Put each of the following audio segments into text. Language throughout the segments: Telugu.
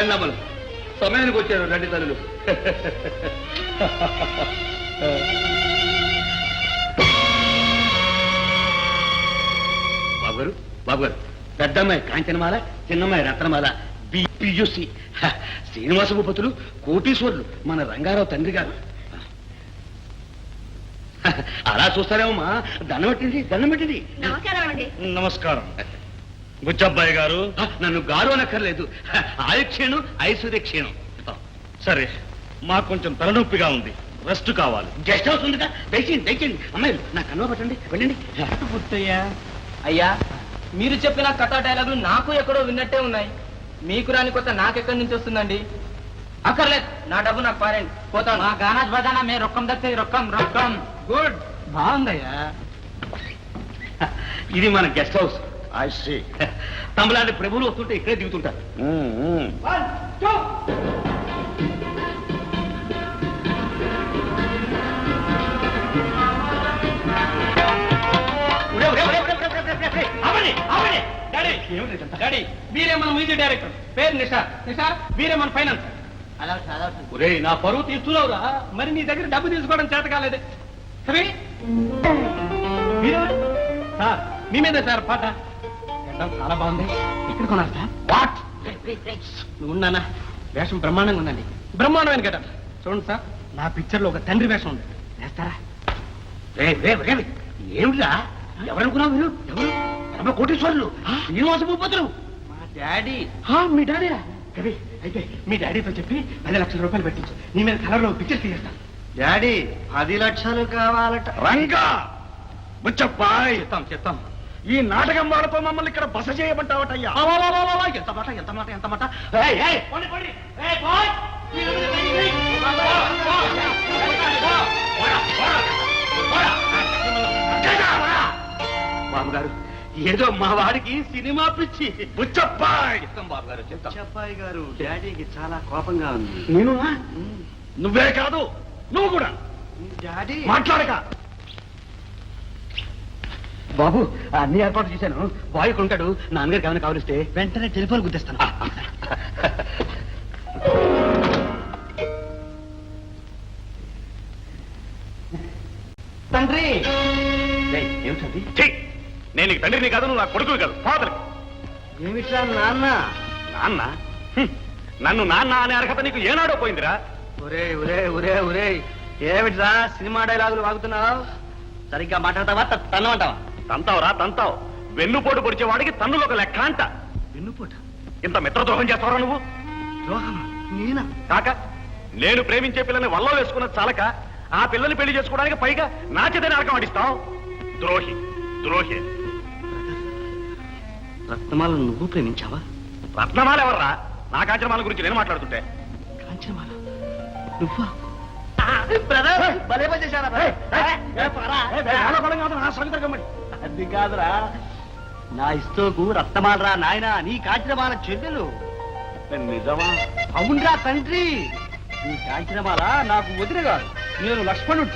రండి అమ్మలు, సమయానికి వచ్చారు. రండి తల్లులు. బాబుగారు, బాబుగారు, పెద్దమ్మాయి కాంచనమాల, చిన్నమ్మాయి రత్నమాల, బిపియుసి శ్రీనివాస భూపతులు, కోటీశ్వరులు, మన రంగారావు తండ్రి గారు. అలా చూస్తారేమమ్మా. దండం పెట్టింది, దండం పెట్టింది. నమస్కారం. బుచ్చబ్బాయి గారు. నన్ను గారు అనక్కర్లేదు. ఆయుక్షేణు ఐశ్వర్యక్షేణం. సరే, మాకు కొంచెం తలనొప్పిగా ఉంది, రెస్ట్ కావాలి. గెస్ట్ హౌస్ ఉందిగా, దయచేయండి దయచేయండి. అమ్మాయిలు నా కన్నువ పట్టండి, వెళ్ళండి. అయ్యా, మీరు చెప్పిన కథా డైలాగులు నాకు ఎక్కడో విన్నట్టే ఉన్నాయి. మీకు రాని కొత్త నాకెక్కడి నుంచి వస్తుందండి? అక్కర్లేదు, నా డబ్బు నాకు పారండి, పోతాను. మా గానాజ్ బజానా మే రొక్కం దక్కే రొక్కం రొక్కం. గుడ్, బాగుందయ్యా. ఇది మన గెస్ట్ హౌస్. I see. తమలాంటి ప్రభువులు వస్తుంటే ఇక్కడే దిగుతుంటారు. డాడీ, వీరే మన మ్యూజిక్ డైరెక్టర్, పేరు నిషార్. నిషార్, వీరే మన ఫైనాన్స్. ఒరే, నా పరువు తీస్తున్నావురా. మరి నీ దగ్గర డబ్బు తీసుకోవడం చేత కాలేదే. సార్, మీ మీదే సార్ పాట. చాలా బాగుంది. ఇక్కడ కొన్నారు సార్. వాట్? నువ్వు ఉన్నానా? వేషం బ్రహ్మాండంగా ఉందండి, బ్రహ్మాండమైన కదా. చూడండి సార్, నా పిక్చర్ లో ఒక తండ్రి వేషం ఉంది, వేస్తారా? ఏమిటిరా? ఎవరనుకున్నావు మీరు? ఎవరు? పరమ కోటీశ్వరులు, శ్రీనివాస భూపతులు. మా డాడీ. మీ డాడీరా? కవి, అయితే మీ డాడీతో చెప్పి 10 లక్షల రూపాయలు పెట్టించు, నీ మీద కలర్లో పిక్చర్ తీయేస్తాను. డాడీ, 10 లక్షలు కావాలట. రంగా, బుచ్చబ్బాయ్, చెప్తాం. ఈ నాటకం వాళ్ళతో మమ్మల్ని ఇక్కడ బస చేయమంటావటయ్యా. ఎంత మాట, ఎంత మాట, ఎంత మాట. బాబు గారు, ఏదో మా వాడికి సినిమా పిచ్చి. బుచ్చబ్బాయ్. చెప్తాం బాబు గారు, చెప్తాం. బుచ్చబ్బాయ్ గారు, డాడీకి చాలా కోపంగా ఉంది. నేను నువ్వే కాదు, నువ్వు కూడా డాడీ మాట్లాడక. బాబు, అన్ని ఏర్పాట్లు చేశాను. బాయ్ ఉంటాడు, నాన్నగారికి ఏమైనా కావలిస్తే వెంటనే టెలిఫోన్ గుద్దేస్తాను. తండ్రి. ఏమిటండి? నేను నీకు తండ్రిని కాదు, నువ్వు నా కొడుకువి కాదు, ఫాదర్. ఏమిట్రా నాన్న? నాన్న? నన్ను నాన్న అనే అర్హత నీకు ఏనాడో పోయిందిరా. ఒరే ఒరే ఒరే ఒరే, ఏమిట్రా సినిమా డైలాగులు వాగుతున్నావు? సరిగ్గా మాట్లాడతావా, తన్నమంటావా? తంతావురా, తంతావు. వెన్నుపోటు పొడిచేవాడికి తన్నులు ఒక లెక్క అంట. వెన్నుపోట? ఇంత మిత్రద్రోహం చేస్తావరా నువ్వు? ద్రోహమా? నేనా? కాక, నేను ప్రేమించే పిల్లని వల్ల వేసుకున్నది చాలక ఆ పిల్లని పెళ్లి చేసుకోవడానికి పైగా నా చేతనే అరకం ఆడిస్తావు. ద్రోహి, ద్రోహి. రత్నమాల నువ్వు ప్రేమించావా? రత్నమాల ఎవర్రా? నా కాంచనమాల గురించి నేను మాట్లాడుతుంటే. కాంచనమాల నువ్వా? అది కాదురా, నా ఇస్తోకు రత్నమాలరా నాయనా, నీ కాంచనమాల చెల్లెలు. నిజమా? అవునరా తండ్రి, నీ కాంచనమాల నాకు వదిన కాదు, నేను లక్ష్మణుడు.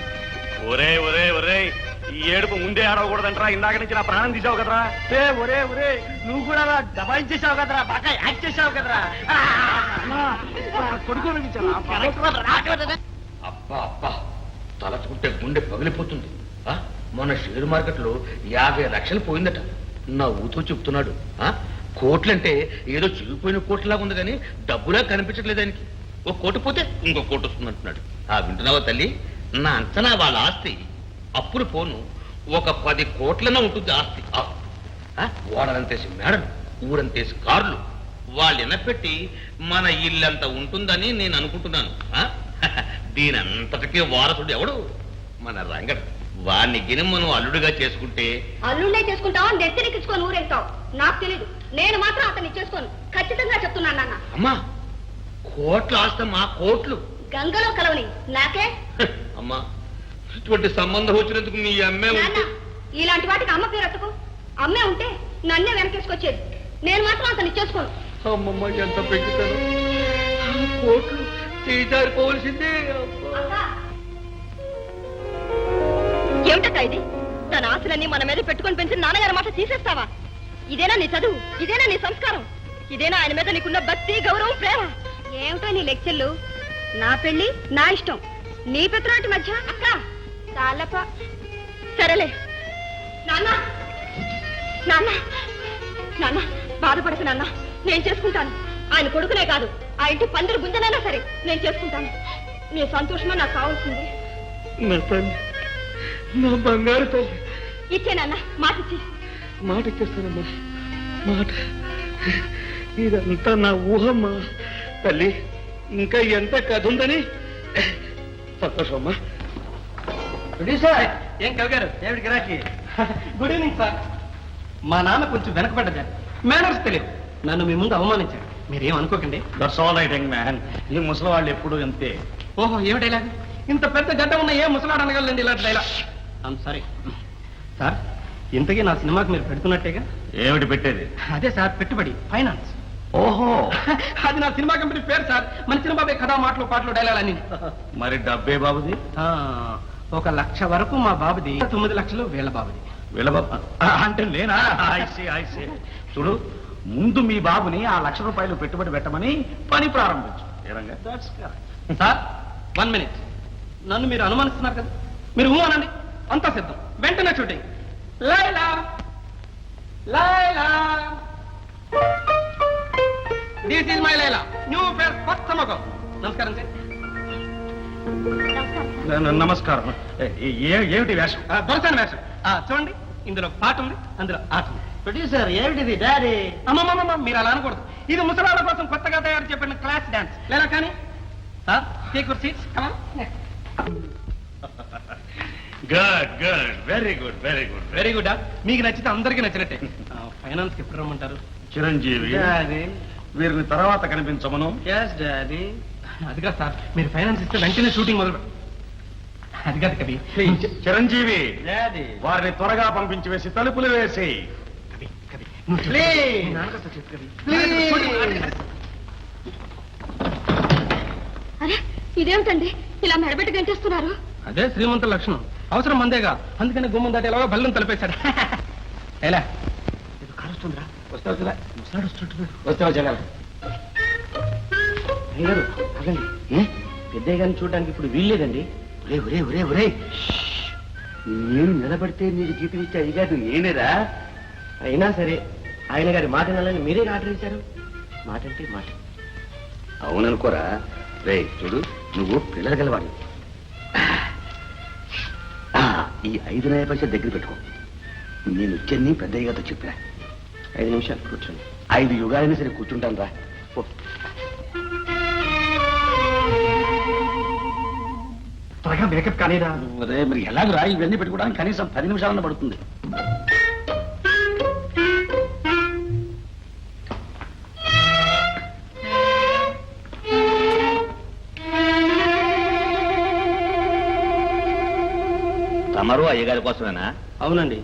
ఒరే ఒరే ఒరే, ఈ ఏడుపు ముందే ఆడవకూడదంటరా. ఇందాక నుంచి నా ప్రాణం తీసావు కదరా. ఒరే ఒరే, నువ్వు కూడా అలా దబాయించేసావు కదరా, బాగా యాక్ట్ చేసావు కదరా. కొడుకు అబ్బా అబ్బా, తలచుకుంటే గుండె పగిలిపోతుంది. మొన్న షేర్ మార్కెట్ లో 50 లక్షలు పోయిందట. నవ్వుతూ చెప్తున్నాడు. కోట్లంటే ఏదో చిరిగిపోయిన కోట్లాగా ఉంది కానీ డబ్బులా కనిపించట్లేదు ఆయనకి. ఒక కోటి పోతే ఇంకో కోటి వస్తుంది అంటున్నాడు. వింటున్నావా తల్లి? నా అంచనా వాళ్ళ ఆస్తి అప్పుడు పోను ఒక 10 కోట్లన్నా ఉంటుంది ఆస్తి. ఓడలంతేసి మేడలు, ఊరంతేసి కార్లు, వాళ్ళు ఎనపెట్టి మన ఇల్లంతా ఉంటుందని నేను అనుకుంటున్నాను. దీనంతటికీ వారసుడు ఎవడు? మన రంగడు. వాడిని గినమ్మను అల్లుడుగా చేసుకుంటే. అల్లుడే చేసుకుంటావా, నెత్తిరికించుకొని ఊరేస్తావు? నాకు తెలీదు. నేను మాత్రం అతన్ని చేసుకోను, ఖచ్చితంగా చెప్తున్నాను నాన్న. అమ్మా, కోట్ల ఆస్తమ్మా, కోట్లు గంగలో కలవని నాకే. అమ్మా, ఇటువంటి సంబంధం వచ్చినందుకు మీ అమ్మే ఇలాంటి వాటికి అమ్మ పేరు ఎత్తకు. అమ్మే ఉంటే నన్నే వెనకేసుకొచ్చేది. నేను మాత్రం అతన్ని చేసుకోను. అమ్మమ్మ, ఎంత పెంచుతాను. కోట్లు తీజారిపోవలసిందే. ఏమిటా ఇది? తన ఆశలన్నీ మన మీద పెట్టుకొని పెంచిన నాన్నగారి మాట తీసేస్తావా? ఇదేనా నీ చదువు? ఇదేనా నీ సంస్కారం? ఇదేనా ఆయన మీద నీకున్న భక్తి గౌరవం ప్రేమ? ఏమిటో నీ లెక్చర్లు? నా పెళ్లి నా ఇష్టం, నీ పెత్తనాటి మధ్య అక్క చాలప. సరేలే నాన్న, నాన్న, నాన్న బాధపడకు నాన్న, నేను చేసుకుంటాను. ఆయన కొడుకునే కాదు, ఆ ఇంటి పందిరి గుంజనైనా సరే నేను చేసుకుంటాను. నీ సంతోషమే నాకు కావాల్సింది. నా తల్లి, నా బంగారు తల్లి. ఇచ్చేనన్నా, మాట ఇచ్చే. మాట ఇచ్చేస్తానమ్మా, మాట. ఇదంతా నా ఊహమ్మా తల్లి. ఇంకా ఎంత కథ ఉందని సంతోషమ్మా. సార్, ఏం కవిగారు ఏమిటి గిరాకీ? Good evening sir. మా నాన్న కొంచెం వెనకబడ్డదా, మేనర్స్ తెలియదు, నన్ను మీ ముందు అవమానించాడు. మీరేం అనుకోకండి. That's all right young man. ఈ ముసలి వాళ్ళు ఎప్పుడు అంతే. ఓహో, ఏమిటి ఇలా ఇంత పెద్ద గడ్డ ఉన్న ఏ ముసలాడు అనగలండి ఇలాంటి డైలా. I'm sorry sir. ఇంతకీ నా సినిమాకి మీరు పెడుతున్నట్టేగా? ఏమిటి పెట్టేది? అదే సార్, పెట్టుబడి, ఫైనాన్స్. ఓహో, అది నా సినిమా కంపెనీ పేరు సార్. మన సినిమాపై కథా, మాటలు, పాటలు, డైలాగ్ అన్ని. మరి డబ్బే బాబుది? 1,00,000 వరకు మా బాబుది, 9 లక్షలు వీళ్ళ బాబుది. వీళ్ళ బాబు అంటే నేనా? ఐసే. చూడు, ముందు మీ బాబుని ఆ ₹1,00,000 పెట్టుబడి పెట్టమని పని ప్రారంభించు. Sir 1 minute. నన్ను మీరు అనుమానిస్తున్నారు కదా, మీరు అనండి, అంతా సిద్ధం. వెంటనే shooting. Laila, Laila, this is my Laila, new fair, first సమకం. నమస్కారం సార్. నమస్కారం. ఏమిటి వేషం? దొరసాని వేషం. చూడండి, ఇందులో పాట ఉంది, అందులో ఆట ఉంది. ప్రొడ్యూసర్ ఏమిటిది డాడీ? అమ్మమ్మ, మీరు అలా అనకూడదు. ఇది ముసలాళ్ళ కోసం కొత్తగా తయారు చెప్పిన క్లాస్ డాన్స్. లేదా కానీ sir, take your seats. Come on. Good, very good, very good. Very good. మీకు నచ్చితే అందరికీ నచ్చినట్టే. ఫైనాన్స్ కి ఎప్పుడు రమ్మంటారు? చిరంజీవి డాడీ. వీరిని తర్వాత కనిపించమను. yes daddy. అదిగా సార్, మీరు ఫైనాన్స్ ఇస్తే వెంటనే షూటింగ్ మొదలు. అది కాదు కవి. చిరంజీవి, డాడీ. వారిని త్వరగా పంపించి వేసి తలుపులు వేసి. కవి, కవి, నువ్వు చెప్పు. Please. మీ నాన్నగారితో చెప్పు కవి. Please. షూటింగ్ ఆడేసి. అరే ఇదేమిటండి ఇలా మెడబెట్టి గంటేస్తున్నారు? అదే శ్రీమంతుల లక్షణం. అవసరం మందేగా, అందుకని గుమ్మం దాటి ఎలాగో బల్లం తలిపేశాడు. ఎలా ఇది కారుస్తుందిరా? వస్తావు కదా, ముసలాడు వస్తుంటున్నాడు. వస్తావా జనాలు? అయ్యారు అదండి, పెద్దయ్య గారిని చూడడానికి ఇప్పుడు వీల్లేదండి. ఒరే నేను నిలబడితే నీకు జీతం ఇచ్చే అయ్యగారు నేనేరా? అయినా సరే ఆయన గారి మాట వినాలని మీరే ఆర్డర్ ఇచ్చారు. మాట అంటే మాట. అవుననుకోరా. రే చూడు, నువ్వు పిల్లలు గలవాడు. ఈ 5 నయా పైసలు దగ్గర పెట్టుకో. నేను వచ్చాన్ని పెద్దయ్య గారితో చెప్పా. 5 నిమిషాలు కూర్చోండి. 5 యుగాలైనా సరే కూర్చుంటాను రా. త్వరగా మేకప్ కానీరా. రే మరి ఎలాగరా ఇవన్నీ పెట్టుకోవడానికి కనీసం 10 నిమిషాలన్నా పడుతుంది. తమరు అయ్యగారి కోసమేనా? అవునండి.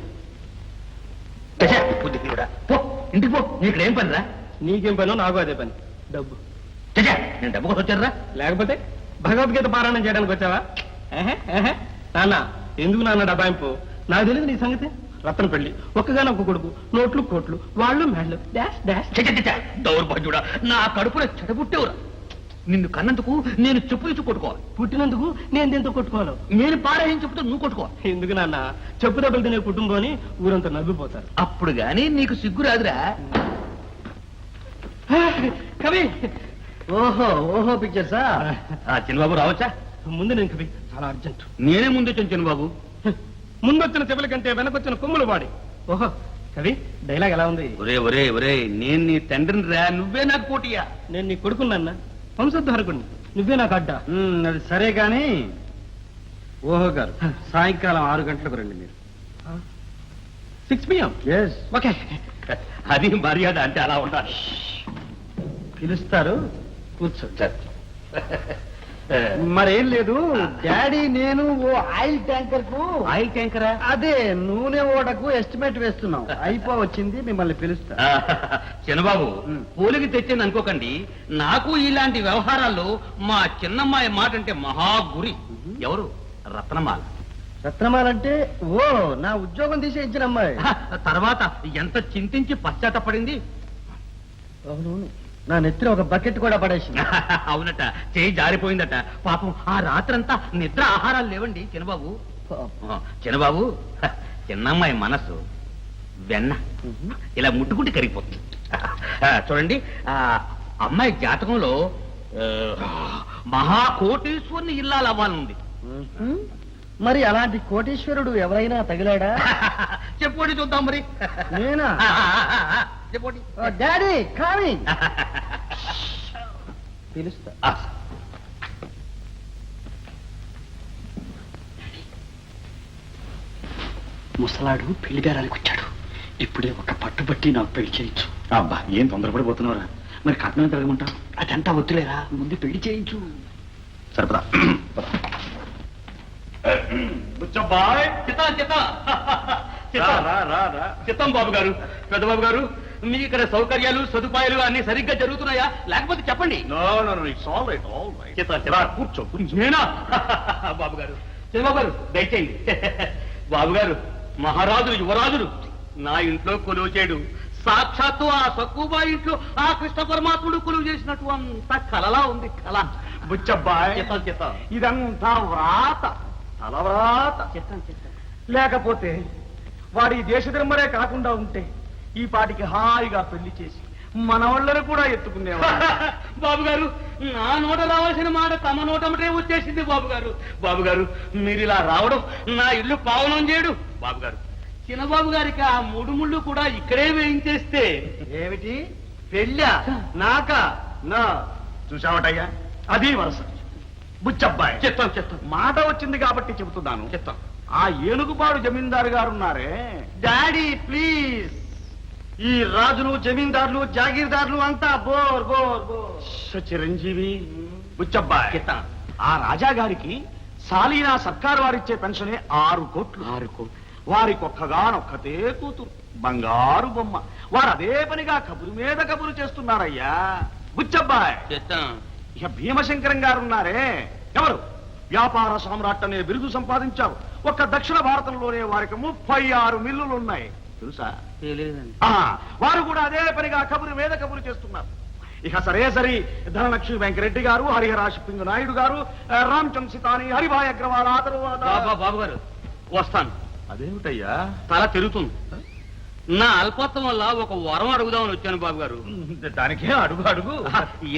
పో ఇంటికి పో. నీకు ఏం పని రా? నీకేం పనో నాకు అదే పని. డబ్బు. నేను డబ్బు కోసం వచ్చాను రా. లేకపోతే భగవద్గీత పారాయణం చేయడానికి వచ్చావా? నాన్న, ఎందుకు నాన్న డబ్బాయింపు? నాకు తెలియదు నీ సంగతి. రత్న పెళ్లి, ఒక్కగానొక్క కొడుకు, నోట్లు కోట్లు, వాళ్ళు మేళ్ళు, డాష్ డాష్. దౌర్భాగ్యుడా, నా కడుపులో చెడబుట్టేవురా. నిన్ను కన్నందుకు నేను చెప్పు కొట్టుకోవాలి. పుట్టినందుకు నేను దీంతో కొట్టుకోవాలి. నేను పారాయణ చెప్తే నువ్వు కొట్టుకోవాలి. ఎందుకు నాన్న, చెప్పు దెబ్బలు తినే కుటుంబం అని ఊరంతా నవ్విపోతారు. అప్పుడు గాని నీకు సిగ్గు రాదురా. కవి. ఓహో పిక్చర్సా? చిన్నబాబు రావచ్చా? ముందు నేను కవి, చాలా అర్జెంట్. నేనే ముందు వచ్చాను చిన్నబాబు. ముందొచ్చిన చెవుల కంటే వెనకొచ్చిన కొమ్ములు వాడి. ఓహో కవి, డైలాగ్ ఎలా ఉంది? ఒరే నేను నీ తండ్రిని రా. నువ్వే నాకు పోటీయా? నేను నీ కొడుకున్నా, వంశోద్ధారకుడిని. నువ్వే నాకు అడ్డా. అది సరే కానీ ఓహో గారు, సాయంకాలం 6 గంటలకు రండి మీరు. 6 PM. ఓకే. అది మర్యాద అంటే అలా ఉండాలి. పిలుస్తారు, కూర్చో. మరేం లేదు, డాడీ నేను ఓ ఆయిల్ ట్యాంకర్ కు, ఆయిల్ ట్యాంకరా? అదే నూనె ఓడకు ఎస్టిమేట్ వేస్తున్నాం. అయిపోవచ్చింది, మిమ్మల్ని పిలుస్తా. చిన్నబాబు, పోలికి తెచ్చింది అనుకోకండి. నాకు ఇలాంటి వ్యవహారాల్లో మా చిన్నమ్మాయి మాట అంటే మహాగురి. ఎవరు? రత్నమాల. రత్నమాలంటే ఓ నా ఉద్యోగం తీసేయించిన అమ్మాయి. తర్వాత ఎంత చింతించి పశ్చాత్తపడింది. అవునవును, నా నెత్తిన ఒక బకెట్ కూడా పడేసింది. అవునట, చేయి జారిపోయిందట. పాపం ఆ రాత్రంతా నిద్ర ఆహారాలు లేవండి చిన్నబాబు. చిన్నబాబు, చిన్నమ్మాయి మనసు వెన్న ఇలా ముట్టుకుంటే కరిగిపోతుంది. చూడండి, ఆ అమ్మాయి జాతకంలో మహాకోటీశ్వరుని ఇల్లాలు అవ్వాలనుంది. మరి అలాంటి కోటీశ్వరుడు ఎవరైనా తగిలాడా? చెప్పుకోండి చూద్దాం మరి. నేనా? చెప్పండి. డాడీ కానీ పిలుస్తా. ముసలాడు పెళ్లిగారానికి వచ్చాడు. ఇప్పుడే ఒక పట్టుబట్టి నాకు పెళ్లి చేయించు. అబ్బా, ఏం తొందరపడిపోతున్నావురా? మరి కట్నం తిరగమంటావు? అదంతా వద్దులేరా, ముందు పెళ్లి చేయించు. సరిపదా. బుచ్చబ్బాయ్, చిత్తం బాబు గారు, పెద్ద బాబు గారు, మీకు ఇక్కడ సౌకర్యాలు సదుపాయాలు అన్ని సరిగ్గా జరుగుతున్నాయా? లేకపోతే చెప్పండి. కూర్చో. నేనా? బాబు గారు, చిన్నబాబు గారు దయచేయండి. బాబు గారు, మహారాజులు యువరాజులు నా ఇంట్లో కొలువు చేయడు. సాక్షాత్తు ఆ సక్కుబా ఇంట్లో ఆ కృష్ణ పరమాత్ముడు కొలువు చేసినట్టు అంత కలలా ఉంది. కళ. బుచ్చబ్బాయ్, చిత్తం ఇదంతా వ్రాత, తలవ్రాత. లేకపోతే వాడి దేశధర్మరే కాకుండా ఉంటే ఈ పాటికి హాయిగా పెళ్లి చేసి మన వాళ్ళని కూడా ఎత్తుకునేవాడు. బాబు గారు, నా నోట రావాల్సిన మాట తమ నోటమటే వచ్చేసింది. బాబు గారు, బాబు గారు, మీరు ఇలా రావడం నా ఇల్లు పావనం చేయడు. బాబు గారు, చిన్నబాబు గారికి ఆ మూడు ముళ్ళు కూడా ఇక్కడే వేయించేస్తే. ఏమిటి పెళ్ళా? నాకా? నా చూసావటయ్యా, అది వరస. బుచ్చబ్బాయ్, చెత్తం మాట వచ్చింది కాబట్టి చెబుతున్నాను. చెత్తం. ఆ ఏనుగుపాడు జమీందారు గారు ఉన్నారే, డాడీ ప్లీజ్, ఈ రాజులు జమీందారులు జాగీర్దారులు అంతా bore bore bore. Chiranjeevi. Buchabbai, చెత్తం. ఆ రాజా గారికి సాలీనా సర్కారు వారిచ్చే పెన్షనే 6 కోట్లు. 6 కోట్లు. వారికి ఒక్కగానొక్కతే కూతురు, బంగారు బొమ్మ. వారు అదే పనిగా కబురు మీద కబురు చేస్తున్నారయ్యా. బుచ్చబ్బాయ్, చెత్తం. ఇక భీమశంకరం గారు ఉన్నారే, ఎవరు వ్యాపార సామ్రాట్ అనే బిరుదు సంపాదించారు. ఒక్క దక్షిణ భారతంలోనే వారికి 36 మిల్లులు ఉన్నాయి, తెలుసా? తెలియదండి. వారు కూడా అదే పనిగా కబురు మీద కబురు చేస్తున్నారు. ఇక సరే సరి ధనలక్ష్మి వెంకరెడ్డి గారు, హరిహర షిప్పింగ్ నాయుడు గారు, రామచంద్ర సితాని, హరిభాయ్ అగ్రవాల్, ఆ తరువాత బాబు గారు వస్తాను. అదేమిటయ్యా? తల తిరుగుతుంది. నా అల్పత్వం వల్ల ఒక వరం అడుగుదామని వచ్చాను బాబు గారు. దానికే అడుగు అడుగు.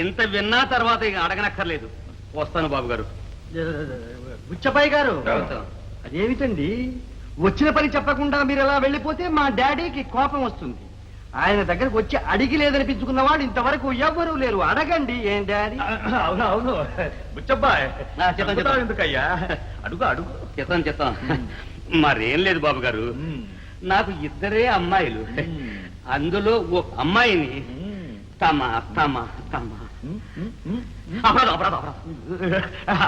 ఇంత విన్నా తర్వాత ఇక అడగనక్కర్లేదు. వస్తాను బాబు గారు. బుచ్చబాయ్ గారు, అదేమిటండి వచ్చిన పని చెప్పకుండా మీరు ఎలా వెళ్ళిపోతే మా డాడీకి కోపం వస్తుంది. ఆయన దగ్గరకు వచ్చి అడిగి లేదనిపించుకున్నవాడు ఇంతవరకు ఎవ్వరూ లేరు. అడగండి. ఏం డాడీ? అవును అవును బుచ్చబ్బాయ్, చెప్తాను. ఎందుకయ్యా? అడుగు అడుగు. చెప్తాను. మరేం లేదు బాబు గారు, నాకు 2 అమ్మాయిలు. అందులో ఒక అమ్మాయిని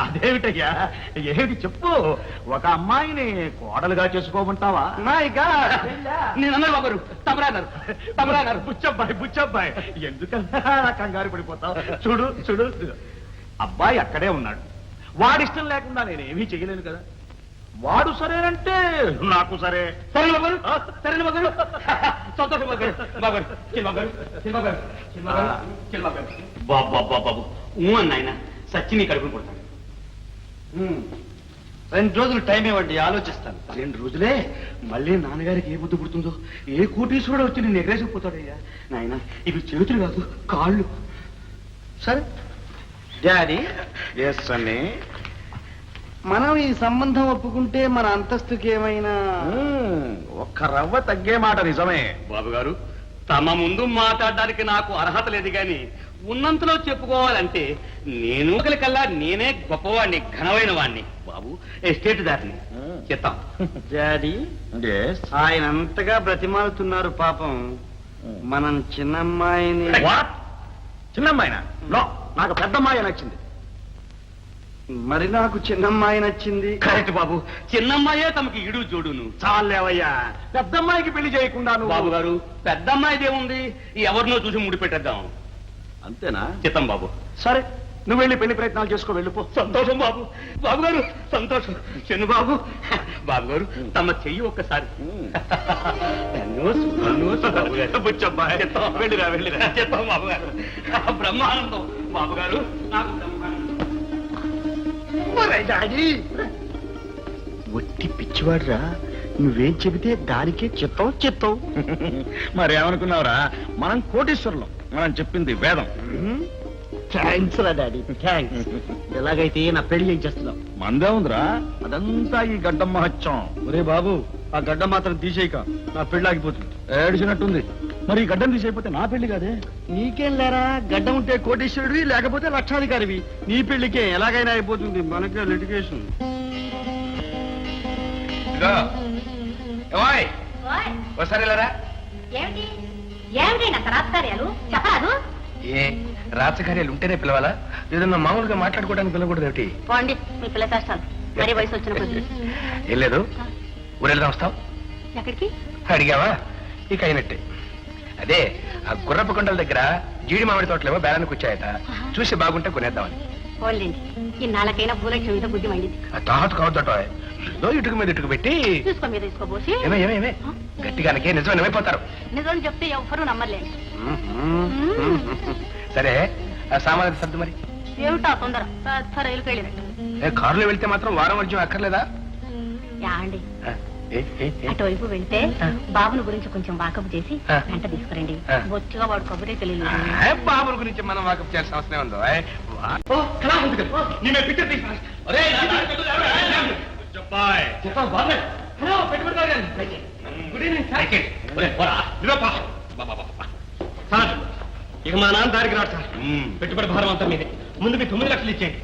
అదేమిటయ్యా? ఏమిటి చెప్పు. ఒక అమ్మాయిని కోడలుగా చేసుకోమంటావా? నేను బాబు గారు తమరాన్నారు. బుచ్చబ్బాయి ఎందుకన్నా కంగారు పడిపోతావు? చూడు చూడు, అబ్బాయి అక్కడే ఉన్నాడు. వాడిష్టం లేకుండా నేనేమీ చెయ్యలేను కదా. వాడు సరేనంటే నాకు సరే. సరే బాబు గారు, సంతోషం బాబు. అన్నాయన సచ్చి నీ కడుపును కొడతాను. 2 రోజులు టైం ఇవ్వండి, ఆలోచిస్తాను. 2 రోజులే? మళ్ళీ నాన్నగారికి ఏ బుద్ధి పుడుతుందో, ఏ కోటీశ్వరుడు వచ్చి నేను ఎగరేసిపోతాడయ్యా. నాయన, ఇవి చేతులు కాదు, కాళ్ళు. సరే డాడీ, ఎస్ అన్నీ. మనం ఈ సంబంధం ఒప్పుకుంటే మన అంతస్తుకి ఏమైనా ఒక్క రవ్వ తగ్గే మాట నిజమే. బాబు గారు, తమ ముందు మాట్లాడడానికి నాకు అర్హత లేదు గాని ఉన్నంతలో చెప్పుకోవాలంటే నేను కల్లా నేనే గొప్పవాడిని, ఘనమైన వాడిని. బాబు, ఎస్టేట్ దారిని చెప్తాం. డాడీ, ఆయన అంతగా బ్రతిమాలుతున్నారు పాపం. మనం చిన్నమ్మాయిని. చిన్నమ్మాయినా? నాకు పెద్దమ్మాయి నచ్చింది. మరి నాకు చిన్నమ్మాయి నచ్చింది. కరెక్ట్ బాబు, చిన్నమ్మాయే తమకి ఇడు జోడును. చాలేవయ్యా, పెద్దమ్మాయికి పెళ్లి చేయకుండా బాబు గారు, పెద్దమ్మాయిదేముంది, ఎవరినో చూసి ముడి పెట్టేద్దాం. అంతేనా? చిత్తం బాబు. సరే నువ్వు వెళ్ళి పెళ్లి ప్రయత్నాలు చేసుకో, వెళ్ళిపో. సంతోషం బాబు. బాబు గారు సంతోషం. చెన్ను బాబు, బాబు గారు తమ చెయ్యి ఒక్కసారి. వెళ్ళిరా వెళ్ళిరా చెప్తాం బాబు గారు. బ్రహ్మానందం బాబు గారు, నాకు డాడీ ఒట్టి పిచ్చివాడురా, నువ్వేం చెబితే దానికే చిత్తం. మరేమనుకున్నావురా, మనం కోటీశ్వరులం, మనం చెప్పింది వేదం. థ్యాంక్స్ రా డాడీ, థ్యాంక్స్. ఎలాగైతే నా పెళ్లి ఏం చేస్తున్నావు? మందే ఉందిరా, అదంతా ఈ గడ్డం మహత్యం. ఒరే బాబు, ఆ గడ్డం మాత్రం తీసేయక, నా పెళ్లి ఆగిపోతుంది. ఏడిచినట్టుంది. మరి ఈ గడ్డం తీసేయకపోతే నా పెళ్లి కాదే. నీకేం లేరా, గడ్డం ఉంటే కోటీశ్వరుడివి, లేకపోతే లక్షాధికారివి. నీ పెళ్లికే ఎలాగైనా అయిపోతుంది, మనకే లిటిగేషన్. ఒకసారి వెళ్ళరా. ఏమిటి ఏమిటి నా రాజకార్యాలు చెప్పరాదు? ఏ రాజకార్యాలు ఉంటేనే పిలవాలా? ఏదన్నా మామూలుగా మాట్లాడుకోవడానికి పిలవకూడదు ఏమిటి? పోండి మీ పిల్ల కష్టాలు. మరీ వయసు వచ్చిన కొద్ది. ఏం లేదు, ఊరెళ్దాం వస్తాం. ఎక్కడికి? అడిగావా? ఇక అయినట్టే. అదే ఆ గుర్రపు కొండల దగ్గర జీడి మామిడి తోటలేమో బేరానికి వచ్చాయట, చూసి బాగుంటే కొనేద్దామని. పోలేండి, ఇన్నాళ్ళకైనా భూలక్ష్మి మీద బుద్ధి మండింది. ఆ తాహత కావద్దట, ఏదో ఇటుక మీద ఇటుక పెట్టి తీసుకో మీద తీసుకోబోసి. ఏమే గట్టిగానకే నిజం నిమైపోతారు. నిజం చెప్తే ఎవ్వరూ నమ్మలేదు. సరే ఆ సామాన్య సర్దు మరి. ఏమిటా తొందర? రైలుకి వెళ్ళినట్టు. కారులో వెళ్తే మాత్రం వారం వర్జం అక్కర్లేదా? యాండి అటువైపు వెళ్తే బాబుని గురించి కొంచెం వాకప్ చేసి వెంట తీసుకురండి. బొచ్చుగా వాడు కబురే తెలియదు. బాబుల గురించి మనం వాకప్ చేయాల్సిన అవసరం ఉందో? ఇక మా నాన్న దారికి రాడు సార్. పెట్టుబడి భారం అంతా మీదే. ముందు మీ 9 లక్షలు ఇచ్చేయండి.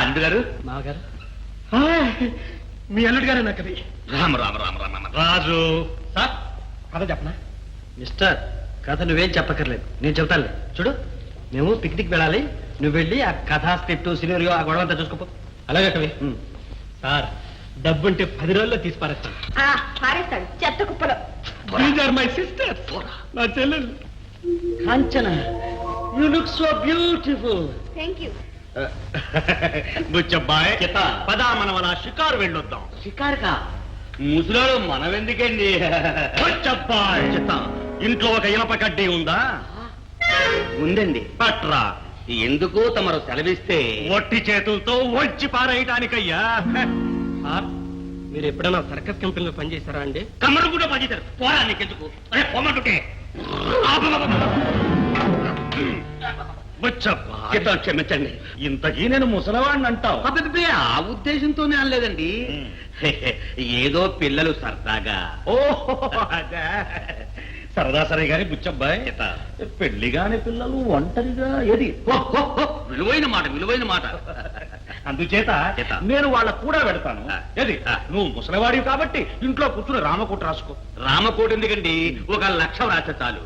అల్లుడు గారు, మామగారు, మీ అల్లుడు గారే నాకు రామ రామ రామ రామ రాజు సార్. కథ చెప్పనా? మిస్టర్, కథ నువ్వేం చెప్పక్కర్లేదు, నేను చెప్తాను. చూడు, మేము పిక్నిక్ వెళ్ళాలి, నువ్వు వెళ్ళి ఆ కథా స్క్రిప్ట్ సినిమా ఆ గొడవంతా చూసుకోపో. అలాగే కవి సార్, డబ్బుంటే 10 రోజుల్లో తీసి పారేస్తాను. పారేస్తాడు చెత్త కుప్పలో. మై సిస్టర్, నా చెల్లెలు Kanchana. You look so beautiful. Thank you. Buchabbai, పదా మనం అలా షికారు వెళ్ళొద్దాం. షికారుకా? ముసలాడు మనమెందుకండి? బుచ్చబ్బాయ్, ఇంట్లో ఒక ఇనప కడ్డీ ఉందా? ఉందండి. పట్రా. ఎందుకు తమరు సెలవిస్తే? ఒట్టి చేతులతో వచ్చి పారేయటానికయ్యా. సార్, మీరు ఎప్పుడైనా సర్కస్ కంపెనీలో పనిచేశారా అండి? కమ్మరు కూడా పనిచేశారు. పోరా, నీకెందుకు? అరే పోమంటుంటే. క్షమించండి. ఇంతకీ నేను ముసలవాడిని అంటావు? అబ్బే, ఆ ఉద్దేశంతోనే అనలేదండి. ఏదో పిల్లలు సరదాగా. ఓహో, అదే. సరదా సరే గాని బుచ్చబ్బాయ్, పెళ్లి గాని పిల్లలు ఒంటరిగా ఏది? విలువైన మాట, విలువైన మాట. అందుచేత నేను వాళ్ళకు కూడా పెడతాను. ఏది? నువ్వు ముసలివాడివి కాబట్టి ఇంట్లో కూర్చుని రామకోట రాసుకో. రామకోట ఎందుకండి, 1 లక్ష రాసే చాలు.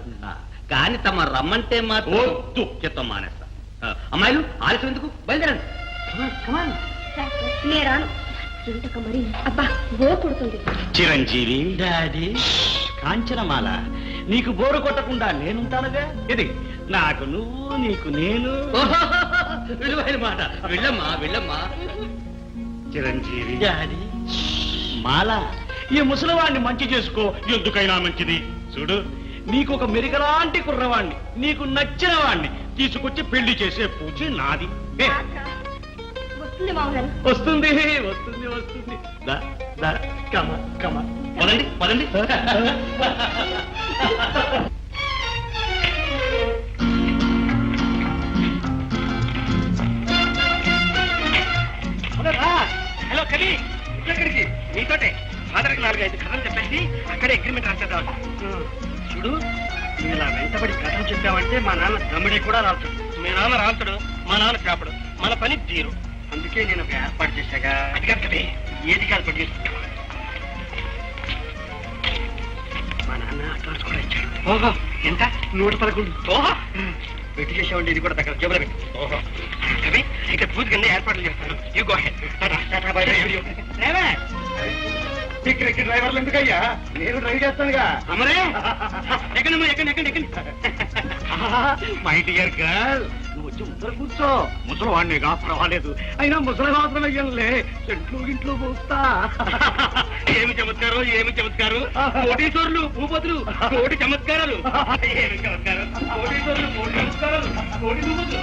కానీ తమ రమ్మంటే మాత్రం వద్దు. చిత్తం మానేస్తా. అమ్మాయిలు ఆలస్యం ఎందుకు, బయలుదేరండి. నేను రాను. ఇంతక మరి అబ్బా బోర్ కొడుతుంది. చిరంజీవి, డాడీ, కాంచనమాల, నీకు బోరు కొట్టకుండా నేనుంటానుగా. ఇది నాకు నువ్వు, నీకు నేను. విలువైన మాట. వెళ్ళమ్మా వెళ్ళమ్మా. చిరంజీవి, డాడీ, మాల, ఈ ముసలివాణ్ణి మంచి చేసుకో, ఎందుకైనా మంచిది. చూడు, నీకు ఒక మెరికలాంటి కుర్రవాణ్ణి, నీకు నచ్చిన వాణ్ణి తీసుకొచ్చి పెళ్లి చేసే పూచి నాది. వస్తుంది మామగారు. వస్తుంది వస్తుంది వస్తుంది. దా దా, కమ కమ. పదండి పదండి. హలో కలి, ఇక్కడికి నీతోటే ఫాదర్కి 4-5 కథలు చెప్పేసి అక్కడే అగ్రిమెంట్ రాసేద్దాం. చూడు, నువ్వు ఇలా వెంటబడి కథలు చెప్పావంటే మా నాన్న దమ్ముడి కూడా రాల్తాడు. మీ నాన్న రాల్తాడు, మా నాన్న చేపడు, మన పని తీరు. అందుకే నేను ఒక ఏర్పాటు చేశాగా. అది కాదు కదే, ఏది కాదు పడి మా నాన్న అడ్వాన్స్ కూడా ఇచ్చాడు. ఓహో, ఎంత? 111. ఓహో, పెట్టి చేసామండి. ఇది కూడా దగ్గర జబ్బులు పెట్టి. ఓహో, కవి ఇక పూజ కింద ఏర్పాట్లు చేస్తాను. You go head. ఇక్కడికి డ్రైవర్లు ఎందుకయ్యా, నేను డ్రైవ్ చేస్తానుగా. అమరే, ఎక్కడమ్మా, ఎక్కండి ఎక్కండి ఎక్కండి. మై డియర్ గర్ల్, నువ్వు వచ్చి ముసలు కూర్చో. ముసలి వాడినిగా పర్వాలేదు, అయినా ముసలి మాత్రమే వెళ్ళలే, చెట్లు ఇంట్లో పోస్తా. ఏమి చమత్కారం, ఏమి చమత్కారం! కోటీశ్వరులు, భూపతులు, కోటి చమత్కారాలు! ఏమి చమత్కారం! కోటీశ్వరులు, కోటి చమత్కారాలు, కోటి భూపతులు!